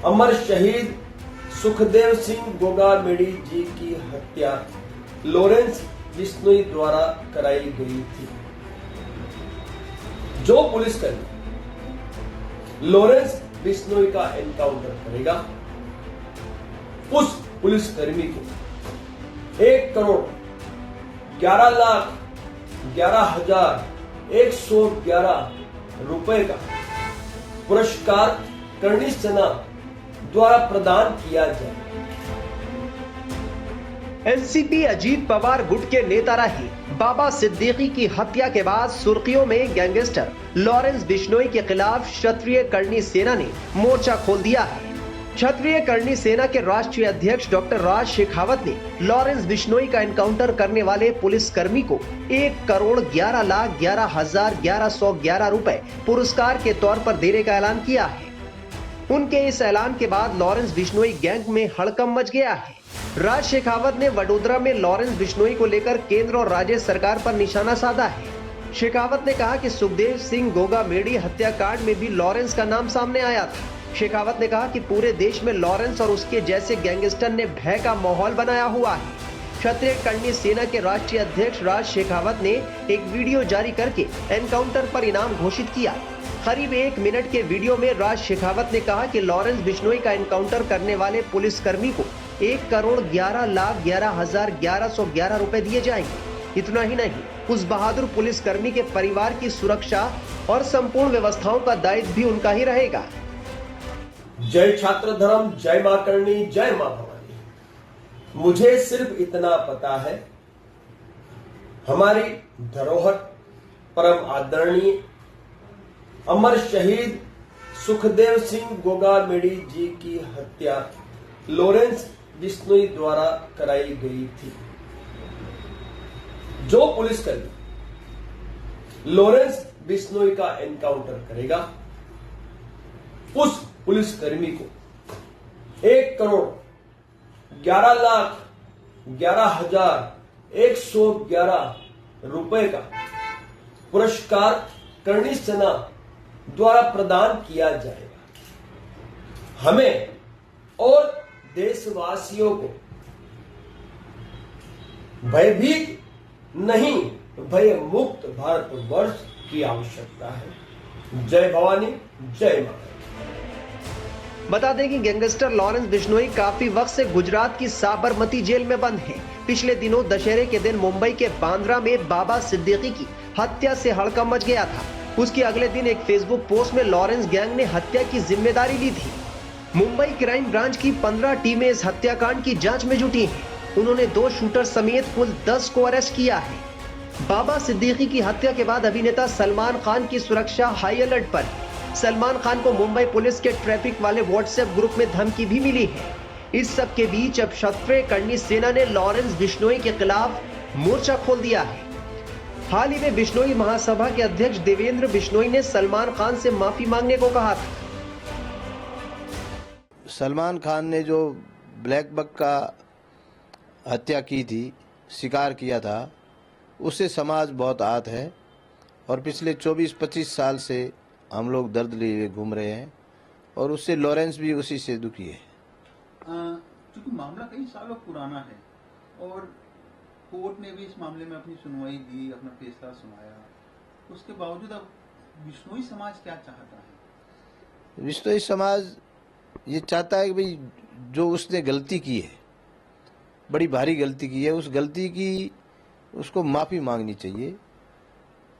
अमर शहीद सुखदेव सिंह गोगामेडी जी की हत्या लॉरेंस बिश्नोई द्वारा कराई गई थी। जो पुलिसकर्मी लॉरेंस बिश्नोई का एनकाउंटर करेगा, उस पुलिसकर्मी को 1,11,11,111 रुपए का पुरस्कार करणी सेना द्वारा प्रदान किया जाए। एनसीपी अजीत पवार गुट के नेता रहे बाबा सिद्दीकी की हत्या के बाद सुर्खियों में गैंगस्टर लॉरेंस बिश्नोई के खिलाफ क्षत्रिय करणी सेना ने मोर्चा खोल दिया है। क्षत्रिय करणी सेना के राष्ट्रीय अध्यक्ष डॉक्टर राज शेखावत ने लॉरेंस बिश्नोई का एनकाउंटर करने वाले पुलिसकर्मी को 1,11,11,1111 रुपए पुरस्कार के तौर पर देने का ऐलान किया है। उनके इस ऐलान के बाद लॉरेंस बिश्नोई गैंग में हड़कंप मच गया है। राज शेखावत ने वडोदरा में लॉरेंस बिश्नोई को लेकर केंद्र और राज्य सरकार पर निशाना साधा है। शेखावत ने कहा कि सुखदेव सिंह गोगामेडी हत्याकांड में भी लॉरेंस का नाम सामने आया था। शेखावत ने कहा कि पूरे देश में लॉरेंस और उसके जैसे गैंगस्टर ने भय का माहौल बनाया हुआ है। क्षत्रिय करणी सेना के राष्ट्रीय अध्यक्ष राज शेखावत ने एक वीडियो जारी करके एनकाउंटर पर इनाम घोषित किया। करीब 1 मिनट के वीडियो में राज शेखावत ने कहा कि लॉरेंस बिश्नोई का एनकाउंटर करने वाले पुलिसकर्मी को 1,11,11,1111 रुपए दिए जाएंगे। इतना ही नहीं, उस बहादुर पुलिसकर्मी के परिवार की सुरक्षा और संपूर्ण व्यवस्थाओं का दायित्व भी उनका ही रहेगा। जय छात्र धर्म, जय मां करणी, जय मां भवानी। मुझे सिर्फ इतना पता है, हमारी धरोहर परम आदरणीय अमर शहीद सुखदेव सिंह गोगामेडी जी की हत्या लॉरेंस बिश्नोई द्वारा कराई गई थी। जो पुलिसकर्मी लॉरेंस बिश्नोई का एनकाउंटर करेगा, उस पुलिसकर्मी को 1,11,11,1111 रुपए का पुरस्कार करणी सेना द्वारा प्रदान किया जाएगा। हमें और देशवासियों को भयभीत नहीं, भय मुक्त भारत वर्ष की आवश्यकता है। जय भवानी, जय मां। बता दें कि गैंगस्टर लॉरेंस बिश्नोई काफी वक्त से गुजरात की साबरमती जेल में बंद है। पिछले दिनों दशहरे के दिन मुंबई के बांद्रा में बाबा सिद्दीकी की हत्या से हड़कंप मच गया था। उसके अगले दिन एक फेसबुक पोस्ट में लॉरेंस गैंग ने हत्या की जिम्मेदारी ली थी। मुंबई क्राइम ब्रांच की 15 टीमें इस हत्याकांड की जांच में जुटी हैं। उन्होंने 2 शूटर समेत कुल 10 को अरेस्ट किया है। बाबा सिद्दीकी की हत्या के बाद अभिनेता सलमान खान की सुरक्षा हाई अलर्ट पर है। सलमान खान को मुंबई पुलिस के ट्रैफिक वाले व्हाट्सएप ग्रुप में धमकी भी मिली है। इस सब के बीच अब क्षत्रिय करणी सेना ने लॉरेंस बिश्नोई के खिलाफ मोर्चा खोल दिया है। हाल ही में बिश्नोई महासभा के अध्यक्ष देवेंद्र बिश्नोई ने सलमान खान से माफी मांगने को कहा था। सलमान खान ने जो ब्लैक बक का हत्या की थी, शिकार किया था, उससे समाज बहुत आहत है और पिछले 24-25 साल से हम लोग दर्द लिए घूम रहे हैं और उससे लॉरेंस भी उसी से दुखी है। क्योंकि मामला कई सालों पुराना है और कोर्ट ने भी इस मामले में अपनी सुनवाई दी, अपना फैसला सुनाया, उसके बावजूद अब बिश्नोई समाज क्या चाहता है? बिश्नोई समाज ये चाहता है कि भाई जो उसने गलती की है, बड़ी भारी गलती की है, उस गलती की उसको माफ़ी मांगनी चाहिए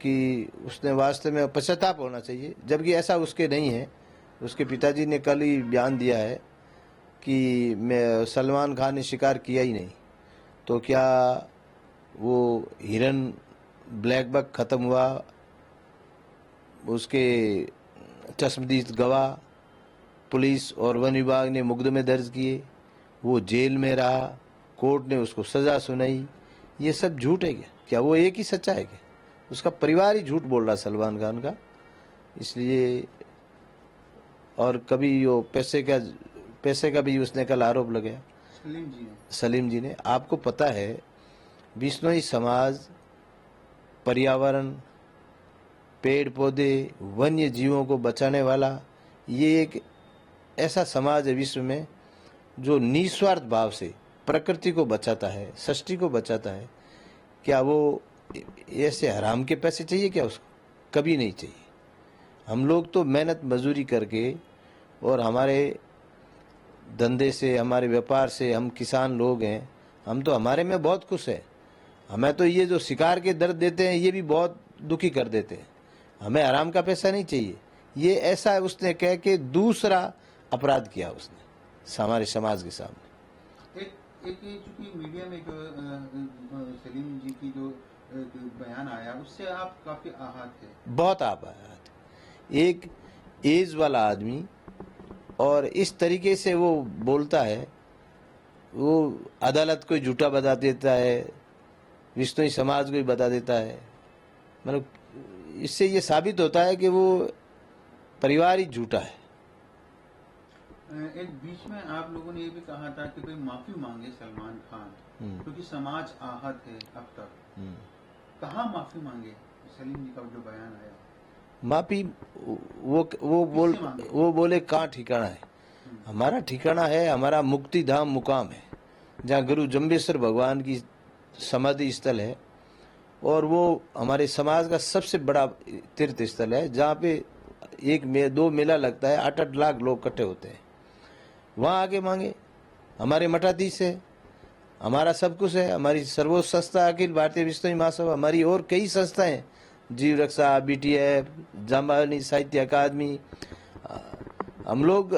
कि उसने वास्तव में पश्चाताप होना चाहिए, जबकि ऐसा उसके नहीं है। उसके पिताजी ने कल ही बयान दिया है कि मैं सलमान खान ने शिकार किया ही नहीं, तो क्या वो हिरन ब्लैक बक ख़त्म हुआ, उसके चश्मदीद गवाह पुलिस और वन विभाग ने मुकदमे दर्ज किए, वो जेल में रहा, कोर्ट ने उसको सज़ा सुनाई, ये सब झूठ है क्या? क्या वो एक ही सच्चा है क्या? उसका परिवार ही झूठ बोल रहा है सलमान खान का। इसलिए और कभी वो पैसे का भी उसने कल आरोप लगाया सलीम जी ने। आपको पता है बिश्नोई समाज पर्यावरण, पेड़ पौधे, वन्य जीवों को बचाने वाला ये एक ऐसा समाज है विश्व में जो निस्वार्थ भाव से प्रकृति को बचाता है, सृष्टि को बचाता है। क्या वो ऐसे हराम के पैसे चाहिए क्या उसको? कभी नहीं चाहिए। हम लोग तो मेहनत मजदूरी करके और हमारे धंधे से, हमारे व्यापार से, हम किसान लोग हैं, हम तो हमारे में बहुत खुश हैं। हमें तो ये जो शिकार के दर्द देते हैं ये भी बहुत दुखी कर देते हैं। हमें आराम का पैसा नहीं चाहिए। ये ऐसा है उसने कह के दूसरा अपराध किया उसने हमारे समाज के सामने। एक चूंकि मीडिया में जो सलीम जी की जो बयान आया उससे आप काफी आहत है। बहुत आहत। एक एज वाला आदमी और इस तरीके से वो बोलता है, वो अदालत को झूठा बता देता है, विश्नोई समाज को भी बता देता है। मतलब इससे ये साबित होता है कि वो परिवार ही झूठा है। एक बीच में आप लोगों ने ये भी कहा था कि कोई माफी मांगे सलमान खान, क्योंकि समाज आहत है अब तक। कहाँ माफी मांगे? सलीम जी का जो बयान आया, माफी वो बोले कहाँ ठिकाना है? हमारा ठिकाना है, हमारा मुक्ति धाम मुकाम है, जहाँ गुरु जम्बेश्वर भगवान की समाधि स्थल है, और वो हमारे समाज का सबसे बड़ा तीर्थ स्थल है, जहाँ पे दो मेला लगता है, 8-8 लाख लोग इकट्ठे होते हैं। वहाँ आगे मांगे। हमारे मठाधीश है, हमारा सब कुछ है, हमारी सर्वोच्च संस्था अखिल भारतीय विश्नोई महासभा, हमारी और कई संस्थाएं, जीव रक्षा, BTF, जाम्बानी साहित्य अकादमी। हम लोग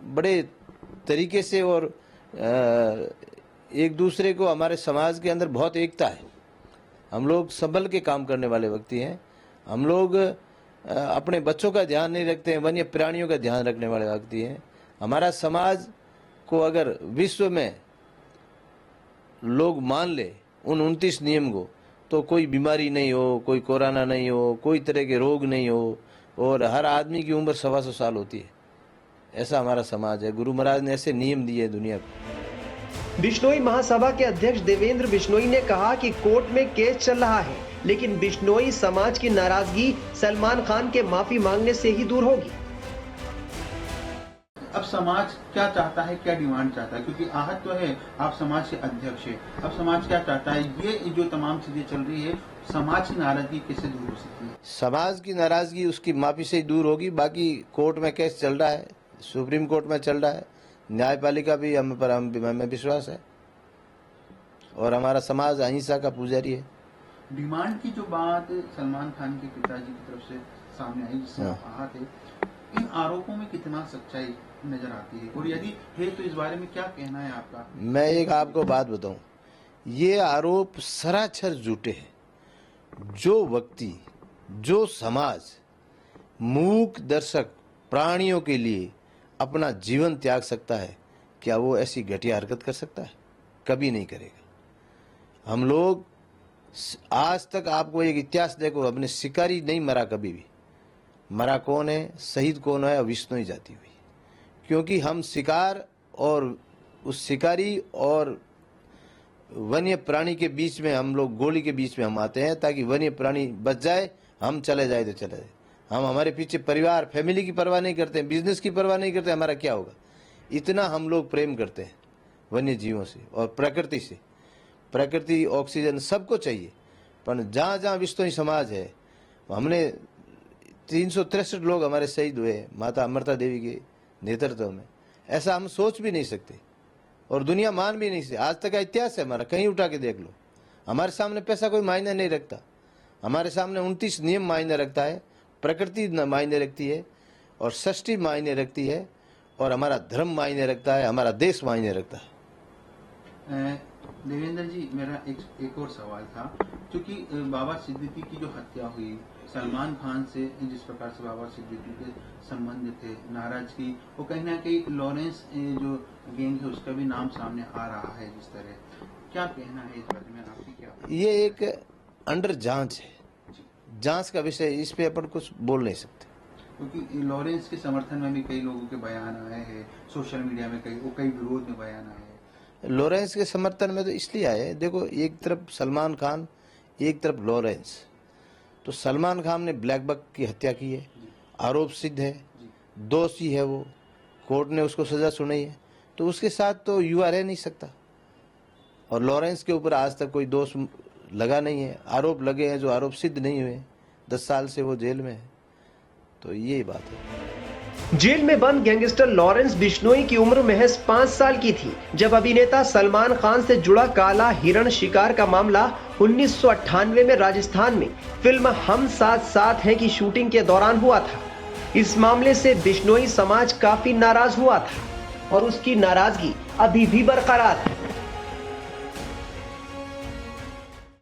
बड़े तरीके से और एक दूसरे को, हमारे समाज के अंदर बहुत एकता है। हम लोग संभल के काम करने वाले व्यक्ति हैं। हम लोग अपने बच्चों का ध्यान नहीं रखते हैं, वन्य प्राणियों का ध्यान रखने वाले व्यक्ति हैं। हमारा समाज को अगर विश्व में लोग मान ले उन 29 नियम को, तो कोई बीमारी नहीं हो, कोई कोरोना नहीं हो, कोई तरह के रोग नहीं हो, और हर आदमी की उम्र 125 साल होती है। ऐसा हमारा समाज है। गुरु महाराज ने ऐसे नियम दिए दुनिया को। बिश्नोई महासभा के अध्यक्ष देवेंद्र बिश्नोई ने कहा कि कोर्ट में केस चल रहा है, लेकिन बिश्नोई समाज की नाराजगी सलमान खान के माफी मांगने से ही दूर होगी। अब समाज क्या चाहता है, क्या डिमांड चाहता है? क्योंकि आहत तो है, आप समाज के अध्यक्ष है। अब समाज क्या चाहता है? ये जो तमाम चीजें चल रही है, समाज की नाराजगी कैसे दूर हो सकती है? समाज की नाराजगी उसकी माफी से ही दूर होगी। बाकी कोर्ट में केस चल रहा है, सुप्रीम कोर्ट में चल रहा है, न्यायपालिका भी हमें विश्वास है, और हमारा समाज अहिंसा का पुजारी है। डिमांड की जो बात सलमान खान के पिताजी की तरफ से सामने आई, जिससे आहत है, इन आरोपों में कितना सच्चाई नजर आती है, और यदि है तो इस बारे में क्या कहना है आपका? मैं एक आपको बात बताऊं, ये आरोप सरासर झूठे हैं। जो व्यक्ति, जो समाज मूक दर्शक प्राणियों के लिए अपना जीवन त्याग सकता है, क्या वो ऐसी घटिया हरकत कर सकता है? कभी नहीं करेगा। हम लोग आज तक, आपको एक इतिहास देखो, अपने शिकारी नहीं मरा कभी भी। मरा कौन है, शहीद कौन है? विश्नोई जाति हुई। क्योंकि हम शिकार और उस शिकारी और वन्य प्राणी के बीच में, हम लोग गोली के बीच में हम आते हैं, ताकि वन्य प्राणी बच जाए, हम चले जाए तो चले जाए। हम हमारे पीछे परिवार, फैमिली की परवाह नहीं करते, बिजनेस की परवाह नहीं करते, हमारा क्या होगा। इतना हम लोग प्रेम करते हैं वन्य जीवों से और प्रकृति से। प्रकृति, ऑक्सीजन सबको चाहिए, पर जहाँ जहाँ विश्नोई समाज है, हमने 363 लोग हमारे शहीद हुए माता अमृता देवी के नेतृत्व में। ऐसा हम सोच भी नहीं सकते, और दुनिया मान भी नहीं सकती। आज तक का इतिहास है हमारा, कहीं उठा के देख लो। हमारे सामने पैसा कोई मायने नहीं रखता। हमारे सामने 29 नियम मायने रखता है, प्रकृति मायने रखती है, और सृष्टि मायने रखती है, और हमारा धर्म मायने रखता है, हमारा देश मायने रखता है। देवेंद्र जी, मेरा एक और सवाल था, क्योंकि बाबा सिद्दीकी की जो हत्या हुई, सलमान खान से जिस प्रकार से बाबा सिद्दीकी के संबंध थे, नाराजगी, वो कहीं ना कहीं लॉरेंस जो गैंग है उसका भी नाम सामने आ रहा है। जिस तरह, क्या कहना है इस बारे में आपकी? क्या ये एक अंडर जांच है, जांच का विषय, इस पे अपन कुछ बोल नहीं सकते। क्योंकि लॉरेंस के समर्थन में भी कई लोगों के बयान आए हैं, सोशल मीडिया में कई विरोध में बयान आए हैं। लॉरेंस के समर्थन में तो इसलिए आए, देखो, एक तरफ सलमान खान, एक तरफ लॉरेंस। तो सलमान खान ने ब्लैक बक की हत्या की है, आरोप सिद्ध है, दोषी है वो, कोर्ट ने उसको सजा सुनाई है, तो उसके साथ तो युवा रह नहीं सकता। और लॉरेंस के ऊपर आज तक कोई दोष लगा नहीं है, आरोप लगे हैं जो आरोप सिद्ध नहीं हुए। 10 साल से वो जेल में है, तो ये बात है। जेल में बंद गैंगस्टर लॉरेंस बिश्नोई की उम्र महज 5 साल की थी जब अभिनेता सलमान खान से जुड़ा काला हिरण शिकार का मामला 1998 में राजस्थान में फिल्म हम साथ साथ हैं की शूटिंग के दौरान हुआ था। इस मामले से बिश्नोई समाज काफी नाराज हुआ था और उसकी नाराजगी अभी भी बरकरार है।